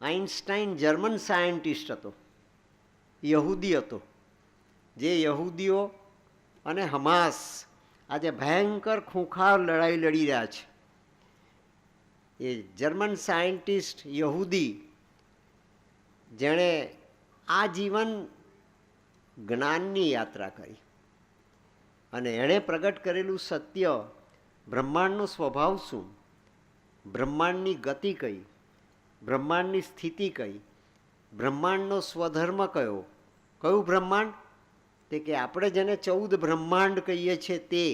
Einstein German scientist હતો, યહૂદી હતો. જે યહૂદીઓ અને હમાસ આજે ભયંકર ખૂંખાર લડાઈ લડી રહ્યા છે. એ જર્મન સાયન્ટિસ્ટ યહૂદી જેણે આ જીવન જ્ઞાનની યાત્રા કરી અને એણે પ્રગટ કરેલું સત્ય, બ્રહ્માંડનો સ્વભાવ શું, બ્રહ્માંડની ગતિ કઈ, બ્રહ્માંડની સ્થિતિ કઈ, બ્રહ્માંડનો સ્વધર્મ કયો, કયું બ્રહ્માંડ તે કે આપણે જેને 14 બ્રહ્માંડ કહીએ છીએ તે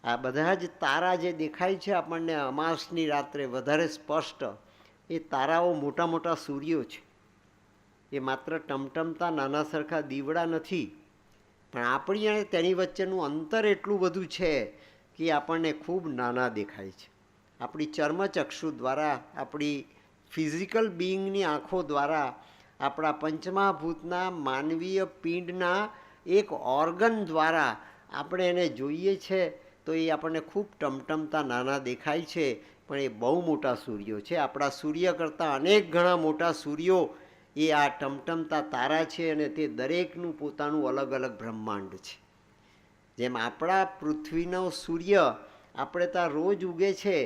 આ બધા જ તારા જે દેખાય છે આપણને અમાસની રાત્રે વધારે સ્પષ્ટ, એ તારાઓ મોટા મોટા સૂર્યો છે. એ માત્ર ટમટમતા નાના સરખા દીવડા નથી, પણ આપણી અને તેની વચ્ચેનું અંતર એટલું બધું છે કે આપણને ખૂબ નાના દેખાય છે. આપણી ચર્મચક્ષુ દ્વારા, આપણી ફિઝિકલ બિઈંગની આંખો દ્વારા, આપણા પંચમહાભૂતના માનવીય પિંડના એક ઓર્ગન દ્વારા આપણે એને જોઈએ છે તો એ આપણને ખૂબ ટમટમતા નાના દેખાય છે, પણ એ બહુ મોટા સૂર્યો છે. આપણા સૂર્ય કરતાં અનેક ગણા મોટા સૂર્યો એ આ ટમટમતા તારા છે અને તે દરેકનું પોતાનું અલગ અલગ બ્રહ્માંડ છે. જેમ આપણા પૃથ્વીનો સૂર્ય આપણે ત્યાં રોજ ઉગે છે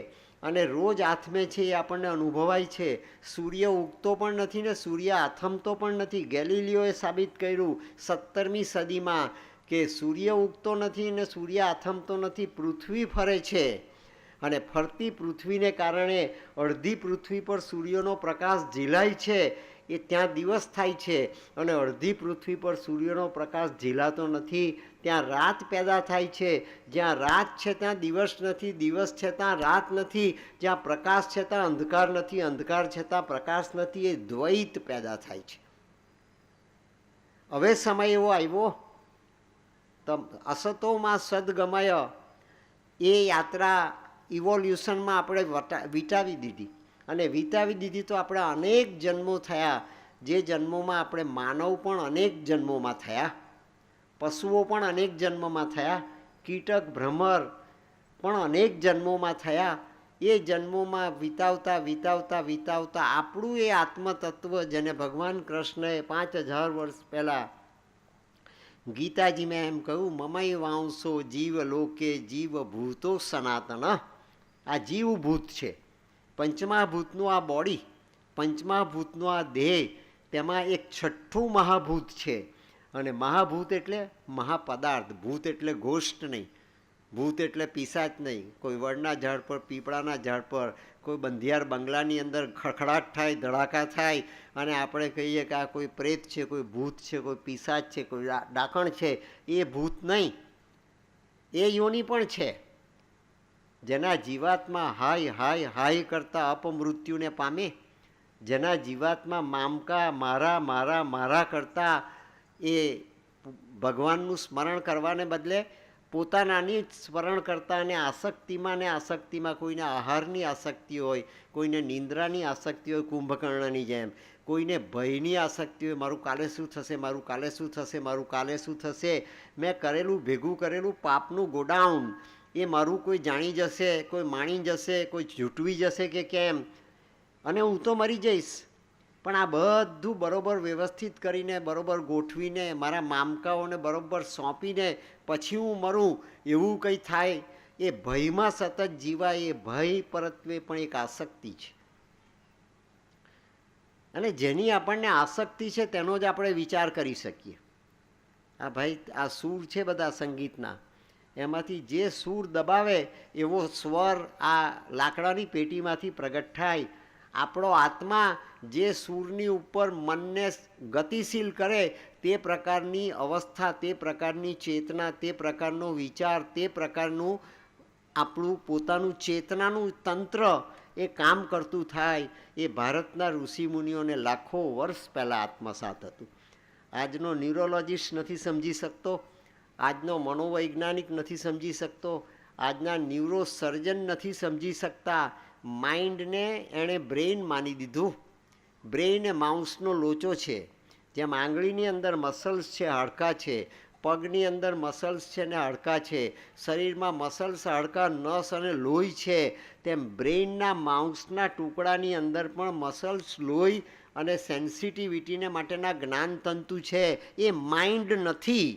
અને રોજ આથમે છે, એ આપણને અનુભવાય છે. સૂર્ય ઉગતો પણ નથી ને સૂર્ય આથમતો પણ નથી. ગેલિલિયોએ સાબિત કર્યું 17મી સદીમાં કે સૂર્ય ઉગતો નથી ને સૂર્ય આથમતો નથી, પૃથ્વી ફરે છે. અને ફરતી પૃથ્વીને કારણે અડધી પૃથ્વી પર સૂર્યનો પ્રકાશ ઝીલાય છે, એ ત્યાં દિવસ થાય છે, અને અડધી પૃથ્વી પર સૂર્યનો પ્રકાશ ઝીલાતો નથી, ત્યાં રાત પેદા થાય છે. જ્યાં રાત છે ત્યાં દિવસ નથી, દિવસ છે ત્યાં રાત નથી, જ્યાં પ્રકાશ છે ત્યાં અંધકાર નથી, અંધકાર છે ત્યાં પ્રકાશ નથી. એ દ્વૈત પેદા થાય છે. હવે સમય એવો આવ્યો, અસતોમાં સદગમય એ યાત્રા ઇવોલ્યુશનમાં આપણે વિટાવી દીધી, અને વિતાવી દીધી તો આપણે અનેક જન્મો થયા. જે જન્મોમાં આપણે માનવ પણ અનેક જન્મોમાં થયા, પશુઓ પણ અનેક જન્મોમાં થયા, કીટક ભ્રમર પણ અનેક જન્મોમાં થયા. એ જન્મોમાં વિતાવતા વિતાવતા વિતાવતા આપણું એ આત્મતત્વ, જેને ભગવાન કૃષ્ણએ 5000 વર્ષ પહેલાં ગીતાજીમાં એમ કહ્યું, મમય વાંસો જીવ લોકે જીવ ભૂતો સનાતન. આ જીવભૂત છે, પંચમહાભૂતનું આ બોડી, પંચમહાભૂતનો આ દેહ, તેમાં એક છઠ્ઠું મહાભૂત છે. અને મહાભૂત એટલે મહાપદાર્થ. ભૂત એટલે ગોષ્ઠ નહીં, ભૂત એટલે પિશાચ નહીં. કોઈ વડના ઝાડ પર, પીપળાના ઝાડ પર, કોઈ બંધિયાર બંગલાની અંદર ખડખડાટ થાય, ધડાકા થાય અને આપણે કહીએ કે આ કોઈ પ્રેત છે, કોઈ ભૂત છે, કોઈ પિશાચ છે, કોઈ ડાકણ છે, એ ભૂત નહીં. એ યોની પણ છે જેના જીવાત્મા હાય હાય હાય કરતાં અપમૃત્યુને પામે, જેના જીવાત્મા મામકા મારા મારા મારા કરતાં એ ભગવાનનું સ્મરણ કરવાને બદલે પોતાનાની સ્મરણ કરતા, અને આસક્તિમાં ને આસક્તિમાં, કોઈને આહારની આસક્તિ હોય, કોઈને નિંદ્રાની આસક્તિ હોય કુંભકર્ણની જેમ, કોઈને ભયની આસક્તિ હોય, મારું કાલે શું થશે, મારું કાલે શું થશે, મારું કાલે શું થશે. મેં કરેલું ભેગું કરેલું પાપનું ગોડાઉન એ મારું કોઈ જાણી જશે, કોઈ માણી જશે, કોઈ ઝૂંટવી જશે કે કેમ, અને હું તો મરી જઈશ. પણ આ બધું બરાબર વ્યવસ્થિત કરીને, બરાબર ગોઠવીને, મારા મામકાઓને બરાબર સોંપીને પછી હું મરું, એવું કંઈ થાય. એ ભયમાં સતત જીવાય, એ ભય પરત્વે પણ એક આસક્તિ છે. અને જેની આપણને આસક્તિ છે તેનો જ આપણે વિચાર કરી શકીએ. આ ભાઈ આ સૂર છે બધા સંગીતના, એમાંથી જે સૂર દબાવે એવો સ્વર આ લાકડાની પેટીમાંથી પ્રગટ થાય. આપણો આત્મા જે સૂરની ઉપર મનને ગતિશીલ કરે તે પ્રકારની અવસ્થા, તે પ્રકારની ચેતના, તે પ્રકારનો વિચાર, તે પ્રકારનું આપણું પોતાનું ચેતનાનું તંત્ર એ કામ કરતું થાય. એ ભારતના ઋષિમુનિઓને લાખો વર્ષ પહેલાં આત્મસાત હતું. આજનો ન્યુરોલોજીસ્ટ નથી સમજી શકતો, આજનો મનોવૈજ્ઞાનિક નથી સમજી શકતો, આજના ન્યુરો સર્જન નથી સમજી શકતા. માઇન્ડને એણે બ્રેઇન માની દીધું. બ્રેઇન એ માઉસનો લોચો છે. જેમ આંગળીની અંદર મસલ્સ છે, હાડકાં છે, પગની અંદર મસલ્સ છે ને હાડકાં છે, શરીરમાં મસલ્સ, હાડકાં, નસ અને લોહી છે, તેમ બ્રેઇનના માંસના ટુકડાની અંદર પણ મસલ્સ, લોહી અને સેન્સિટિવિટીને માટેના જ્ઞાનતંતુ છે. એ માઇન્ડ નથી.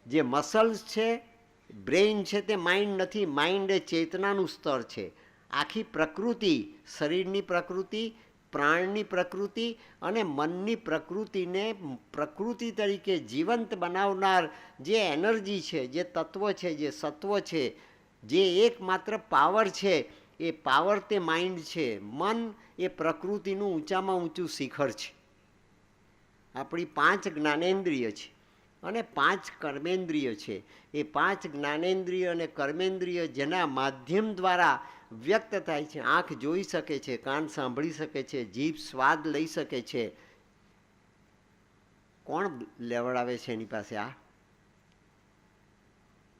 જે મસલ્સ છે, બ્રેઇન છે, તે માઇન્ડ નથી. માઇન્ડ એ ચેતનાનું સ્તર છે. આખી પ્રકૃતિ, શરીરની પ્રકૃતિ, પ્રાણની પ્રકૃતિ અને મનની પ્રકૃતિને પ્રકૃતિ તરીકે જીવંત બનાવનાર જે એનર્જી છે, જે તત્વ છે, જે સત્વ છે, જે એકમાત્ર પાવર છે, એ પાવર તે માઇન્ડ છે. મન એ પ્રકૃતિનું ઊંચામાં ઊંચું શિખર છે. આપણી 5 જ્ઞાનેન્દ્રિય છે અને 5 કર્મેન્દ્રિય છે. એ 5 જ્ઞાનેન્દ્રિય અને કર્મેન્દ્રિય જેના માધ્યમ દ્વારા વ્યક્ત થાય છે. આંખ જોઈ શકે છે, કાન સાંભળી શકે છે, જીભ સ્વાદ લઈ શકે છે. કોણ લેવડાવે છે એની પાસે?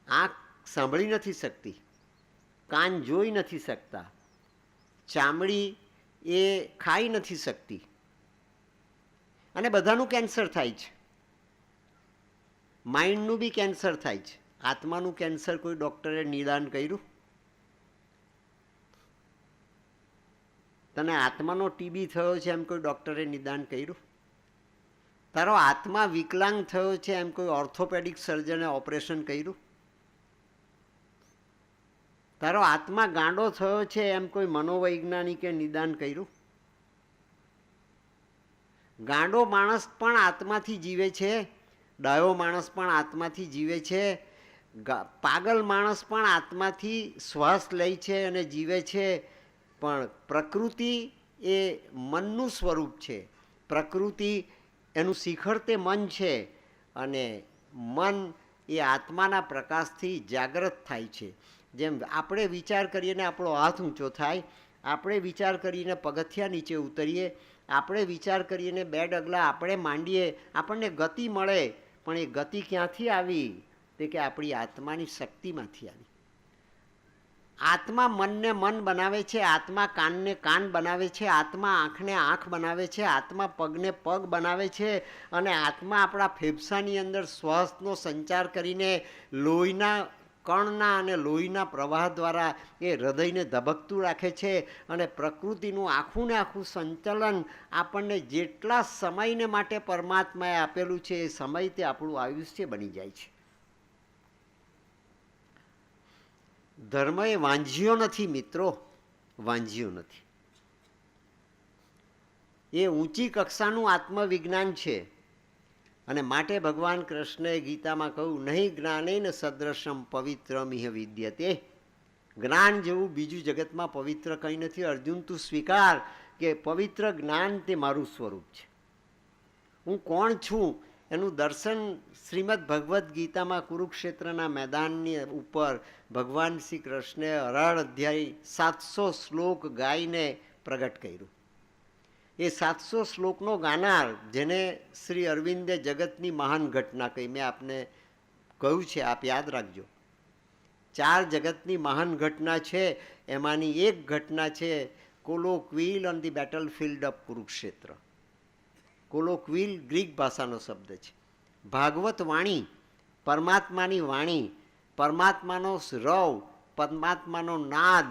આંખ સાંભળી નથી શકતી, કાન જોઈ નથી શકતા, ચામડી એ ખાઈ નથી શકતી, અને બધાનું કેન્સર થાય છે. માઇન્ડનું બી કેન્સર થાય છે. આત્માનું કેન્સર કોઈ ડૉક્ટરે નિદાન કર્યું? તને આત્માનો ટીબી થયો છે એમ કોઈ ડૉક્ટરે નિદાન કર્યું? તારો આત્મા વિકલાંગ થયો છે એમ કોઈ ઓર્થોપેડિક સર્જને ઓપરેશન કર્યું? તારો આત્મા ગાંડો થયો છે એમ કોઈ મનોવૈજ્ઞાનિકે નિદાન કર્યું? ગાંડો માણસ પણ આત્માથી જીવે છે, ડાયો માણસ પણ આત્માથી જીવે છે, પાગલ માણસ પણ આત્માથી શ્વાસ લે છે અને જીવે છે. પણ પ્રકૃતિ એ મનનું સ્વરૂપ છે. પ્રકૃતિ એનું શિખર તે મન છે, અને મન એ આત્માના પ્રકાશથી જાગૃત થાય છે. જેમ આપણે વિચાર કરીએ ને આપણો હાથ ઊંચો થાય, આપણે વિચાર કરીને પગથિયા નીચે ઉતરીએ, આપણે વિચાર કરીને 2 ડગલા આપણે માંડીએ, આપણને ગતિ મળે. પણ એ ગતિ ક્યાંથી આવી? તે કે આપણી આત્માની શક્તિમાંથી આવી. આત્મા મનને મન બનાવે છે, આત્મા કાનને કાન બનાવે છે, આત્મા આંખને આંખ બનાવે છે, આત્મા પગને પગ બનાવે છે, અને આત્મા આપણા ફેફસાની અંદર શ્વાસનો સંચાર કરીને લોહીના કણના અને લોહીના પ્રવાહ દ્વારા એ હૃદયને ધબકતું રાખે છે. અને પ્રકૃતિનું આખું ને આખું સંચાલન આપણને જેટલા સમયને માટે પરમાત્માએ આપેલું છે, એ સમય તે આપણું આયુષ્ય બની જાય છે. ધર્મ એ વાંઝ્યો નથી મિત્રો, વાંઝ્યો નથી. એ ઊંચી કક્ષાનું આત્મવિજ્ઞાન છે. અને માટે ભગવાન કૃષ્ણએ ગીતામાં કહ્યું, નહીં જ્ઞાનેન સદૃશમ પવિત્રમિહ વિદ્યતે. જ્ઞાન જેવું બીજું જગતમાં પવિત્ર કંઈ નથી. અર્જુન, તું સ્વીકાર કે પવિત્ર જ્ઞાન તે મારું સ્વરૂપ છે. હું કોણ છું એનું દર્શન શ્રીમદ ભગવદ્ ગીતામાં કુરુક્ષેત્રના મેદાનની ઉપર ભગવાન શ્રી કૃષ્ણે 18 અધ્યાય 700 શ્લોક ગાઈને પ્રગટ કર્યું. એ 700 શ્લોકનો ગાનાર, જેને શ્રી અરવિંદે જગતની મહાન ઘટના કહી, મેં આપને કહ્યું છે, આપ યાદ રાખજો. 4 જગતની મહાન ઘટના છે, એમાંની એક ઘટના છે colloquial on the battlefield of Kurukshetra. Colloquial Greek ભાષાનો શબ્દ છે. ભાગવત વાણી, પરમાત્માની વાણી, પરમાત્માનો રવ, પરમાત્માનો નાદ,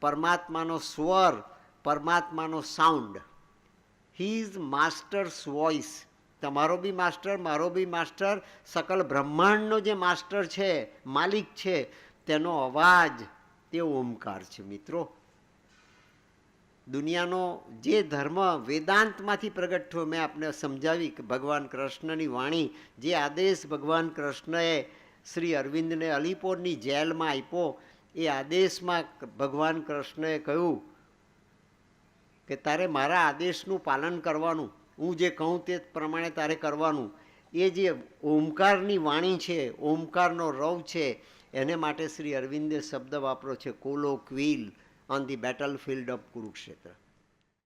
પરમાત્માનો સ્વર, પરમાત્માનો sound. He is master's voice. તમારો બી માસ્ટર, મારો બી માસ્ટર, સકલ બ્રહ્માંડનો જે માસ્ટર છે, માલિક છે, તેનો અવાજ તે ઓમકાર છે. મિત્રો, દુનિયાનો જે ધર્મ વેદાંતમાંથી પ્રગટ થયો, મેં આપને સમજાવી કે ભગવાન કૃષ્ણની વાણી, જે આદેશ ભગવાન કૃષ્ણએ શ્રી અરવિંદને અલીપોરની જેલમાં આપ્યો, એ આદેશમાં ભગવાન કૃષ્ણએ કહ્યું કે તારે મારા આદેશનું પાલન કરવાનું, હું જે કહું તે પ્રમાણે તારે કરવાનું. એ જે ઓમકારની વાણી છે, ઓમકારનો રવ છે, એને માટે શ્રી અરવિંદે શબ્દ વાપરો છે colloquial on the battlefield of Kurukshetra.